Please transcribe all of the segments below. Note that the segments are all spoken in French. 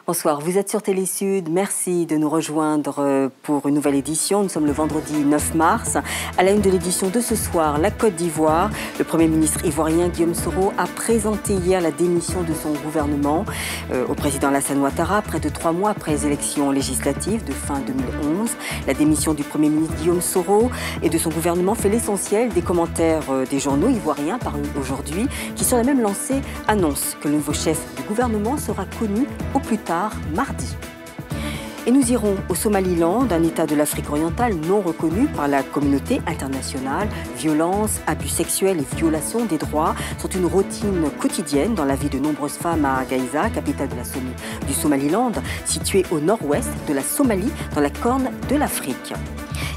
Bonsoir, vous êtes sur Télé Sud. Merci de nous rejoindre pour une nouvelle édition. Nous sommes le vendredi 9 mars. À la une de l'édition de ce soir, la Côte d'Ivoire. Le Premier ministre ivoirien Guillaume Soro a présenté hier la démission de son gouvernement au président Alassane Ouattara, près de 3 mois après les élections législatives de fin 2011. La démission du Premier ministre Guillaume Soro et de son gouvernement fait l'essentiel des commentaires des journaux ivoiriens parus aujourd'hui, qui sur la même lancée annoncent que le nouveau chef du gouvernement sera connu au plus tard mardi. Et nous irons au Somaliland, un État de l'Afrique orientale non reconnu par la communauté internationale. Violences, abus sexuels et violations des droits sont une routine quotidienne dans la vie de nombreuses femmes à Gaïza, capitale du Somaliland, située au nord-ouest de la Somalie, dans la Corne de l'Afrique.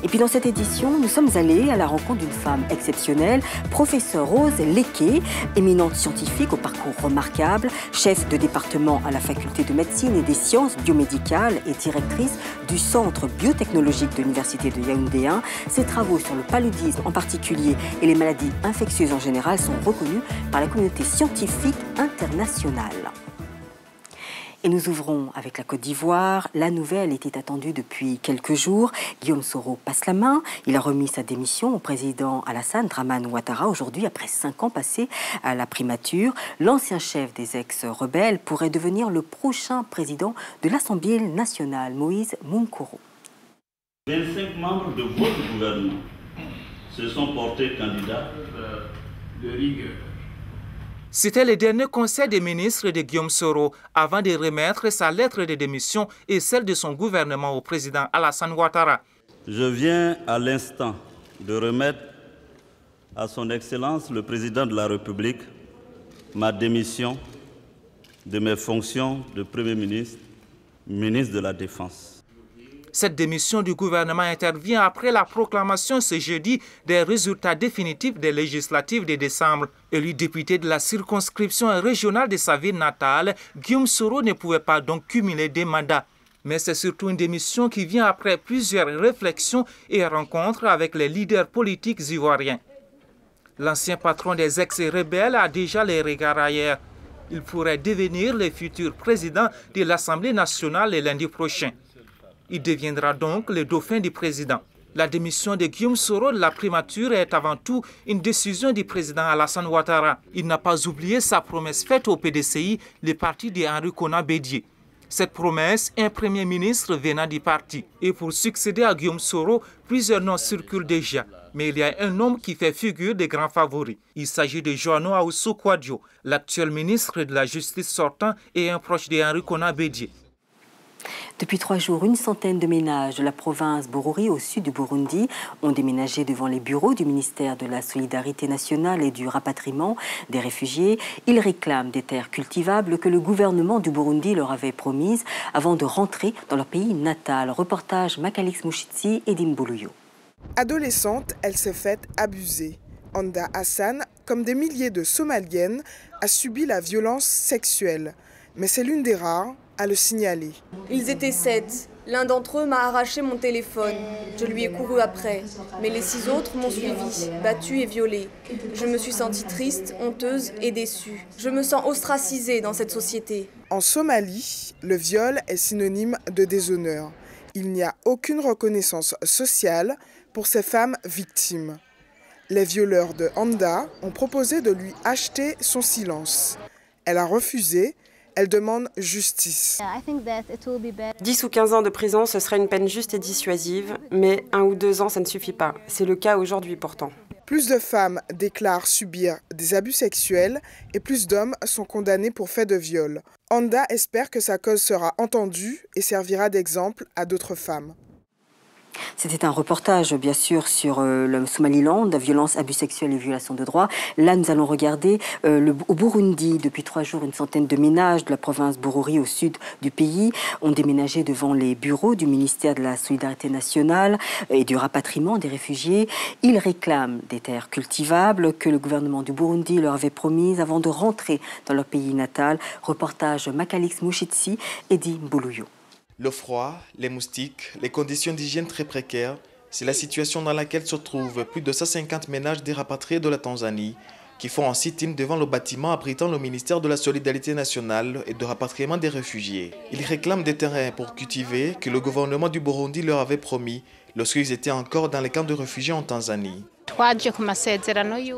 Et puis dans cette édition, nous sommes allés à la rencontre d'une femme exceptionnelle, professeure Rose Leké, éminente scientifique au parcours remarquable, chef de département à la faculté de médecine et des sciences biomédicales et directrice du centre biotechnologique de l'université de Yaoundé 1. Ses travaux sur le paludisme en particulier et les maladies infectieuses en général sont reconnus par la communauté scientifique internationale. Et nous ouvrons avec la Côte d'Ivoire. La nouvelle était attendue depuis quelques jours. Guillaume Soro passe la main. Il a remis sa démission au président Alassane Dramane Ouattara aujourd'hui, après 5 ans passés à la primature. L'ancien chef des ex-rebelles pourrait devenir le prochain président de l'Assemblée nationale, Moïse Mounkoro. 25 membres de votre gouvernement se sont portés candidats de rigueur. C'était le dernier conseil des ministres de Guillaume Soro avant de remettre sa lettre de démission et celle de son gouvernement au président Alassane Ouattara. Je viens à l'instant de remettre à son Excellence le président de la République ma démission de mes fonctions de Premier ministre, ministre de la Défense. Cette démission du gouvernement intervient après la proclamation ce jeudi des résultats définitifs des législatives de décembre. Élu député de la circonscription régionale de sa ville natale, Guillaume Soro ne pouvait pas donc cumuler des mandats. Mais c'est surtout une démission qui vient après plusieurs réflexions et rencontres avec les leaders politiques ivoiriens. L'ancien patron des ex-rebelles a déjà les regards ailleurs. Il pourrait devenir le futur président de l'Assemblée nationale le lundi prochain. Il deviendra donc le dauphin du président. La démission de Guillaume Soro de la primature est avant tout une décision du président Alassane Ouattara. Il n'a pas oublié sa promesse faite au PDCI, le parti de Henri Konan Bédié. Cette promesse, un premier ministre venant du parti. Et pour succéder à Guillaume Soro, plusieurs noms circulent déjà. Mais il y a un homme qui fait figure de grand favori. Il s'agit de Joannou Aoussou Kouadio, l'actuel ministre de la Justice sortant et un proche de Henri Konan Bédié. Depuis 3 jours, une centaine de ménages de la province Bururi, au sud du Burundi, ont déménagé devant les bureaux du ministère de la Solidarité nationale et du rapatriement des réfugiés. Ils réclament des terres cultivables que le gouvernement du Burundi leur avait promises avant de rentrer dans leur pays natal. Reportage Makalix Mouchitsi et Dimboluyo. Adolescente, elle s'est faite abuser. Anda Hassan, comme des milliers de Somaliennes, a subi la violence sexuelle. Mais c'est l'une des rares à le signaler. Ils étaient 7. L'un d'entre eux m'a arraché mon téléphone. Je lui ai couru après. Mais les 6 autres m'ont suivi, battue et violée. Je me suis sentie triste, honteuse et déçue. Je me sens ostracisée dans cette société. En Somalie, le viol est synonyme de déshonneur. Il n'y a aucune reconnaissance sociale pour ces femmes victimes. Les violeurs de Anda ont proposé de lui acheter son silence. Elle a refusé. Elle demande justice. 10 ou 15 ans de prison, ce serait une peine juste et dissuasive, mais 1 ou 2 ans, ça ne suffit pas. C'est le cas aujourd'hui pourtant. Plus de femmes déclarent subir des abus sexuels et plus d'hommes sont condamnés pour faits de viol. Anda espère que sa cause sera entendue et servira d'exemple à d'autres femmes. C'était un reportage, bien sûr, sur le Somaliland, violence, abus sexuels et violations de droits. Là, nous allons regarder au Burundi. Depuis 3 jours, une centaine de ménages de la province Bururi, au sud du pays, ont déménagé devant les bureaux du ministère de la Solidarité nationale et du rapatriement des réfugiés. Ils réclament des terres cultivables que le gouvernement du Burundi leur avait promises avant de rentrer dans leur pays natal. Reportage Makalix Mouchitsi et Dimboluyo. Le froid, les moustiques, les conditions d'hygiène très précaires, c'est la situation dans laquelle se trouvent plus de 150 ménages des rapatriés de la Tanzanie qui font un sit-in devant le bâtiment abritant le ministère de la Solidarité nationale et de rapatriement des réfugiés. Ils réclament des terrains pour cultiver que le gouvernement du Burundi leur avait promis lorsqu'ils étaient encore dans les camps de réfugiés en Tanzanie.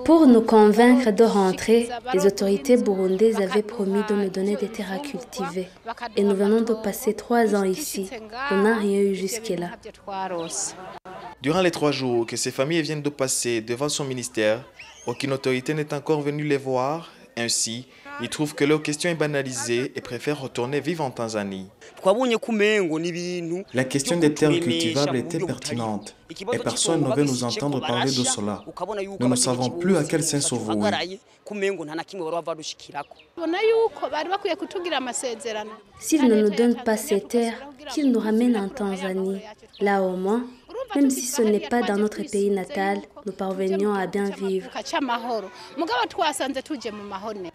Pour nous convaincre de rentrer, les autorités burundaises avaient promis de nous donner des terres à cultiver. Et nous venons de passer 3 ans ici. On n'a rien eu jusque-là. Durant les 3 jours que ces familles viennent de passer devant son ministère, aucune autorité n'est encore venue les voir. Ainsi, ils trouvent que leur question est banalisée et préfèrent retourner vivre en Tanzanie. La question des terres cultivables était pertinente et personne ne veut nous entendre parler de cela. Nous ne savons plus à quel sens se vouer. S'ils ne nous donnent pas ces terres, qu'ils nous ramènent en Tanzanie. Là au moins, même si ce n'est pas dans notre pays natal, nous parvenions à bien vivre.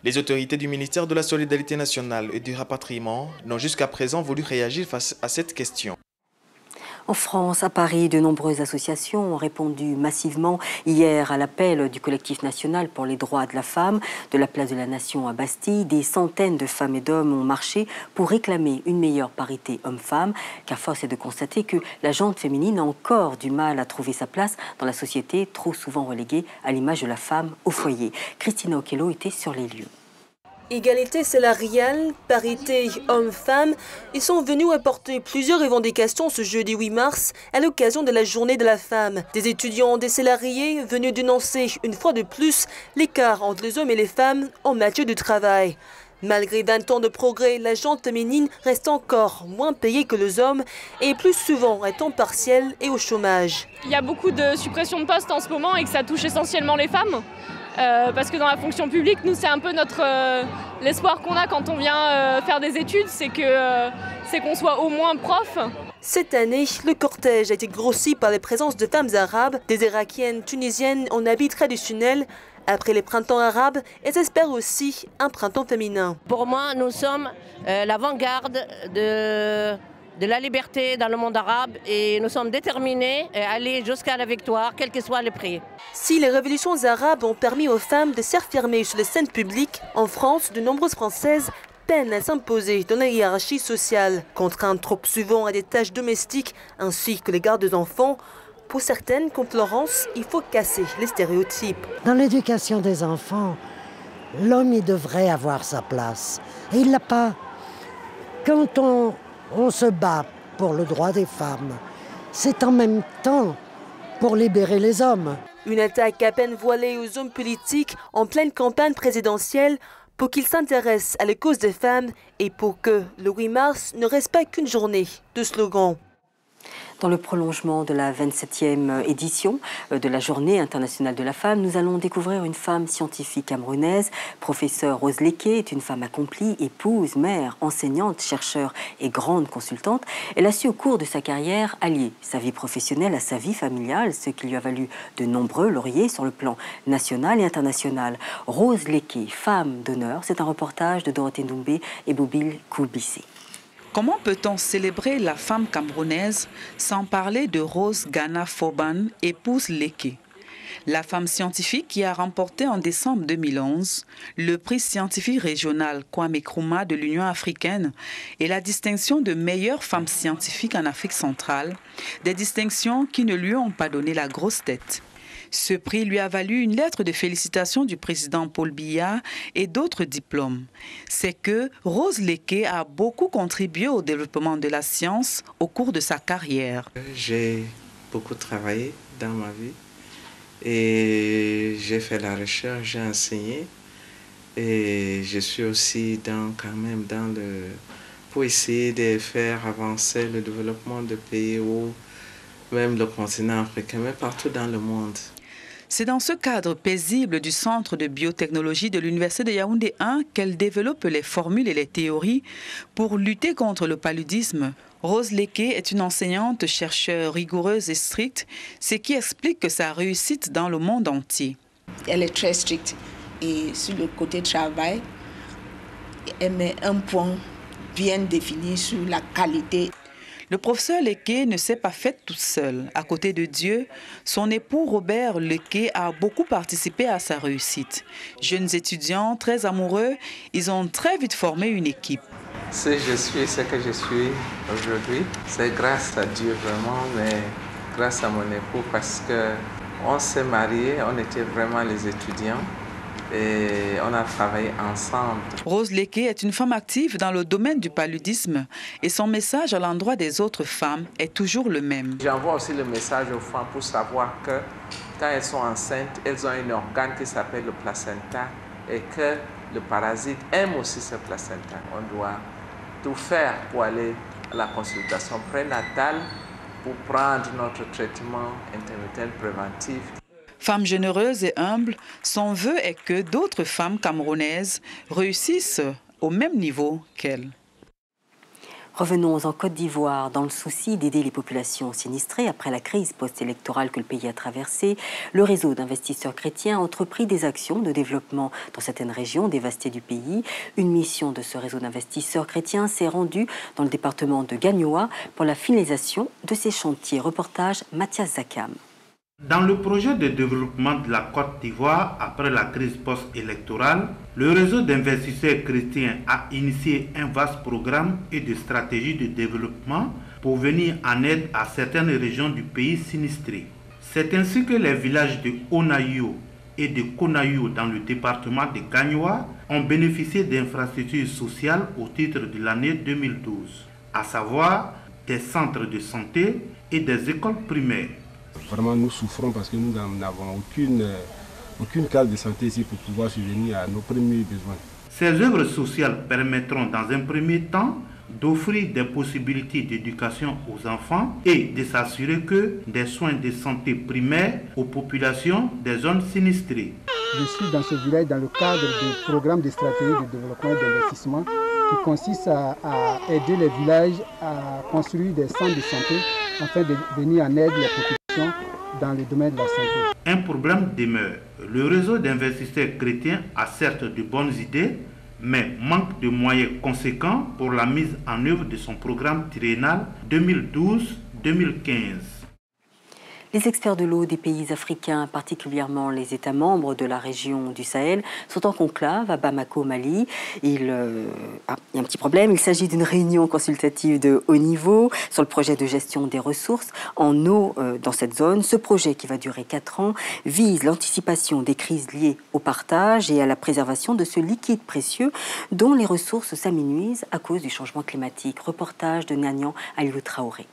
Les autorités du ministère de la Solidarité nationale et du rapatriement n'ont jusqu'à présent voulu réagir face à cette question. En France, à Paris, de nombreuses associations ont répondu massivement hier à l'appel du collectif national pour les droits de la femme. De la place de la Nation à Bastille, des centaines de femmes et d'hommes ont marché pour réclamer une meilleure parité homme-femme, car force est de constater que la gente féminine a encore du mal à trouver sa place dans la société, trop souvent reléguée à l'image de la femme au foyer. Christina Okello était sur les lieux. Égalité salariale, parité homme-femme, ils sont venus apporter plusieurs revendications ce jeudi 8 mars à l'occasion de la journée de la femme. Des étudiants, des salariés venus dénoncer une fois de plus l'écart entre les hommes et les femmes en matière de travail. Malgré 20 ans de progrès, la gente féminine reste encore moins payée que les hommes et plus souvent à temps partiel et au chômage. Il y a beaucoup de suppressions de postes en ce moment et que ça touche essentiellement les femmes. Parce que dans la fonction publique, nous, c'est un peu l'espoir qu'on a quand on vient faire des études, c'est qu'on soit au moins prof. Cette année, le cortège a été grossi par la présence de femmes arabes, des Irakiennes, Tunisiennes en habits traditionnels. Après les printemps arabes, elles espèrent aussi un printemps féminin. Pour moi, nous sommes l'avant-garde de la liberté dans le monde arabe et nous sommes déterminés à aller jusqu'à la victoire, quel que soit le prix. Si les révolutions arabes ont permis aux femmes de s'affirmer sur les scènes publiques, en France, de nombreuses Françaises peinent à s'imposer dans la hiérarchie sociale, contraintes trop souvent à des tâches domestiques ainsi que les gardes d'enfants. Pour certaines, comme Florence, il faut casser les stéréotypes. Dans l'éducation des enfants, l'homme y devrait avoir sa place. Et il ne l'a pas. Quand on se bat pour le droit des femmes, c'est en même temps pour libérer les hommes. Une attaque à peine voilée aux hommes politiques en pleine campagne présidentielle pour qu'ils s'intéressent à la cause des femmes et pour que le 8 mars ne reste pas qu'une journée de slogans. Dans le prolongement de la 27e édition de la Journée internationale de la femme, nous allons découvrir une femme scientifique camerounaise. Professeure Rose Leké est une femme accomplie, épouse, mère, enseignante, chercheure et grande consultante. Elle a su au cours de sa carrière allier sa vie professionnelle à sa vie familiale, ce qui lui a valu de nombreux lauriers sur le plan national et international. Rose Leké, femme d'honneur, c'est un reportage de Dorothée Doumbé et Boubil Koubissé. Comment peut-on célébrer la femme camerounaise sans parler de Rose Gana Foban, épouse Leké? La femme scientifique qui a remporté en décembre 2011 le prix scientifique régional Kwame Nkrumah de l'Union africaine et la distinction de meilleure femme scientifique en Afrique centrale, des distinctions qui ne lui ont pas donné la grosse tête. Ce prix lui a valu une lettre de félicitations du président Paul Biya et d'autres diplômes. C'est que Rose Leké a beaucoup contribué au développement de la science au cours de sa carrière. J'ai beaucoup travaillé dans ma vie et j'ai fait la recherche, j'ai enseigné et je suis aussi pour essayer de faire avancer le développement de pays ou même le continent africain, mais partout dans le monde. C'est dans ce cadre paisible du Centre de biotechnologie de l'Université de Yaoundé 1 qu'elle développe les formules et les théories pour lutter contre le paludisme. Rose Leké est une enseignante chercheure rigoureuse et stricte, ce qui explique que sa réussite dans le monde entier. Elle est très stricte et sur le côté travail, elle met un point bien défini sur la qualité. Le professeur Leké ne s'est pas fait toute seule. À côté de Dieu, son époux Robert Leké a beaucoup participé à sa réussite. Jeunes étudiants très amoureux, ils ont très vite formé une équipe. Si je suis ce que je suis aujourd'hui, c'est grâce à Dieu vraiment, mais grâce à mon époux parce qu'on s'est mariés, on était vraiment les étudiants. Et on a travaillé ensemble. Rose Leké est une femme active dans le domaine du paludisme et son message à l'endroit des autres femmes est toujours le même. J'envoie aussi le message aux femmes pour savoir que quand elles sont enceintes, elles ont un organe qui s'appelle le placenta et que le parasite aime aussi ce placenta. On doit tout faire pour aller à la consultation prénatale pour prendre notre traitement intermittent préventif. Femme généreuse et humble, son vœu est que d'autres femmes camerounaises réussissent au même niveau qu'elle. Revenons en Côte d'Ivoire. Dans le souci d'aider les populations sinistrées après la crise post-électorale que le pays a traversée, le réseau d'investisseurs chrétiens a entrepris des actions de développement dans certaines régions dévastées du pays. Une mission de ce réseau d'investisseurs chrétiens s'est rendue dans le département de Gagnoa pour la finalisation de ces chantiers. Reportage Mathias Zakam. Dans le projet de développement de la Côte d'Ivoire après la crise post-électorale, le réseau d'investisseurs chrétiens a initié un vaste programme et de stratégies de développement pour venir en aide à certaines régions du pays sinistrées. C'est ainsi que les villages de Onayo et de Konayo dans le département de Gagnoa ont bénéficié d'infrastructures sociales au titre de l'année 2012, à savoir des centres de santé et des écoles primaires. Vraiment, nous souffrons parce que nous n'avons aucune case de santé ici pour pouvoir subvenir à nos premiers besoins. Ces œuvres sociales permettront dans un premier temps d'offrir des possibilités d'éducation aux enfants et de s'assurer que des soins de santé primaires aux populations des zones sinistrées. Je suis dans ce village dans le cadre du programme de stratégie de développement et d'investissement qui consiste à aider les villages à construire des centres de santé afin de venir en aide les populations dans le domaine de la santé. Un problème demeure. Le réseau d'investisseurs chrétiens a certes de bonnes idées, mais manque de moyens conséquents pour la mise en œuvre de son programme triennal 2012-2015. Les experts de l'eau des pays africains, particulièrement les États membres de la région du Sahel, sont en conclave à Bamako, Mali. Il y a un petit problème. Il s'agit d'une réunion consultative de haut niveau sur le projet de gestion des ressources en eau dans cette zone. Ce projet, qui va durer 4 ans, vise l'anticipation des crises liées au partage et à la préservation de ce liquide précieux dont les ressources s'amenuisent à cause du changement climatique. Reportage de Nagnan Aliou Traoré.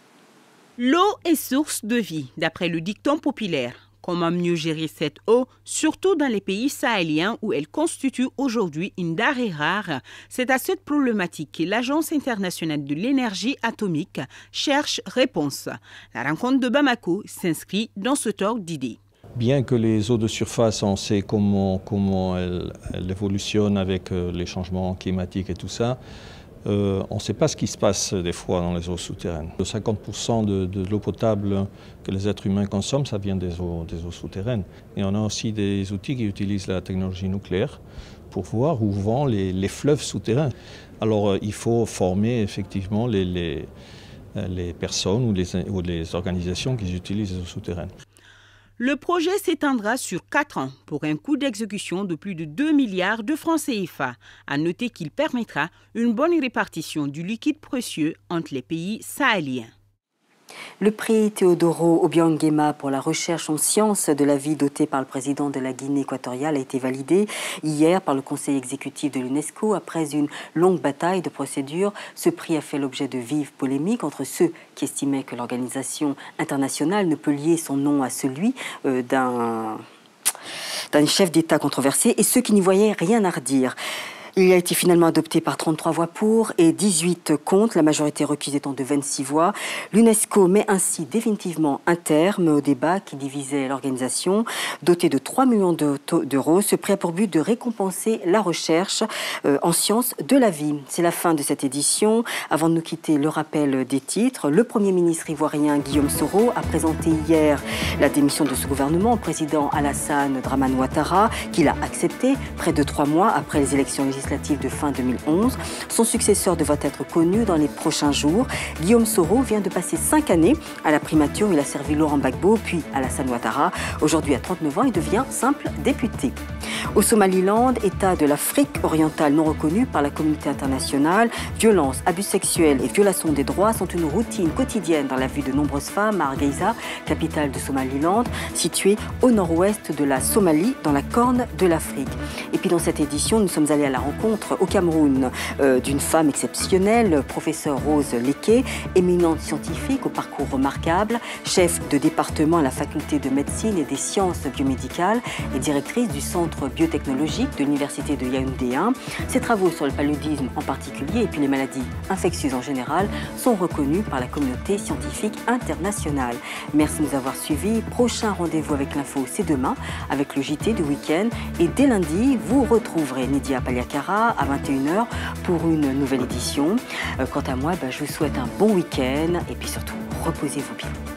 L'eau est source de vie, d'après le dicton populaire. Comment mieux gérer cette eau, surtout dans les pays sahéliens où elle constitue aujourd'hui une denrée rare? C'est à cette problématique que l'Agence internationale de l'énergie atomique cherche réponse. La rencontre de Bamako s'inscrit dans ce ordre d'idées. Bien que les eaux de surface, on sait comment elles évolutionnent avec les changements climatiques et tout ça, on ne sait pas ce qui se passe des fois dans les eaux souterraines. 50% de l'eau potable que les êtres humains consomment, ça vient des eaux souterraines. Et on a aussi des outils qui utilisent la technologie nucléaire pour voir où vont les fleuves souterrains. Alors il faut former effectivement les personnes ou les organisations qui utilisent les eaux souterraines. Le projet s'étendra sur 4 ans pour un coût d'exécution de plus de 2 milliards de francs CFA. À noter qu'il permettra une bonne répartition du liquide précieux entre les pays sahéliens. Le prix Teodoro Obiang-Nguema pour la recherche en sciences de la vie doté par le président de la Guinée équatoriale a été validé hier par le conseil exécutif de l'UNESCO. Après une longue bataille de procédure, ce prix a fait l'objet de vives polémiques entre ceux qui estimaient que l'organisation internationale ne peut lier son nom à celui d'un chef d'État controversé et ceux qui n'y voyaient rien à redire. Il a été finalement adopté par 33 voix pour et 18 contre, la majorité requise étant de 26 voix. L'UNESCO met ainsi définitivement un terme au débat qui divisait l'organisation. Doté de 3 millions d'euros, ce prix a pour but de récompenser la recherche en sciences de la vie. C'est la fin de cette édition. Avant de nous quitter, le rappel des titres. Le Premier ministre ivoirien Guillaume Soro a présenté hier la démission de ce gouvernement au président Alassane Dramane Ouattara, qu'il a accepté près de 3 mois après les élections législatives législatives de fin 2011. Son successeur devrait être connu dans les prochains jours. Guillaume Soro vient de passer 5 années à la primature. Il a servi Laurent Gbagbo, puis Alassane Ouattara. Aujourd'hui, à 39 ans, il devient simple député. Au Somaliland, État de l'Afrique orientale non reconnu par la communauté internationale, violences, abus sexuels et violations des droits sont une routine quotidienne dans la vie de nombreuses femmes à Hargeisa, capitale de Somaliland, située au nord-ouest de la Somalie, dans la Corne de l'Afrique. Et puis dans cette édition, nous sommes allés à la rencontre au Cameroun d'une femme exceptionnelle, professeure Rose Leké, éminente scientifique au parcours remarquable, chef de département à la faculté de médecine et des sciences biomédicales et directrice du centre biotechnologique de l'université de Yaoundé 1. Ses travaux sur le paludisme en particulier et puis les maladies infectieuses en général sont reconnus par la communauté scientifique internationale. Merci de nous avoir suivis. Prochain rendez-vous avec l'info, c'est demain avec le JT du week-end. Et dès lundi, vous retrouverez Nidia Paliakara à 21h pour une nouvelle édition. Quant à moi, je vous souhaite un bon week-end et puis surtout, reposez-vous bien.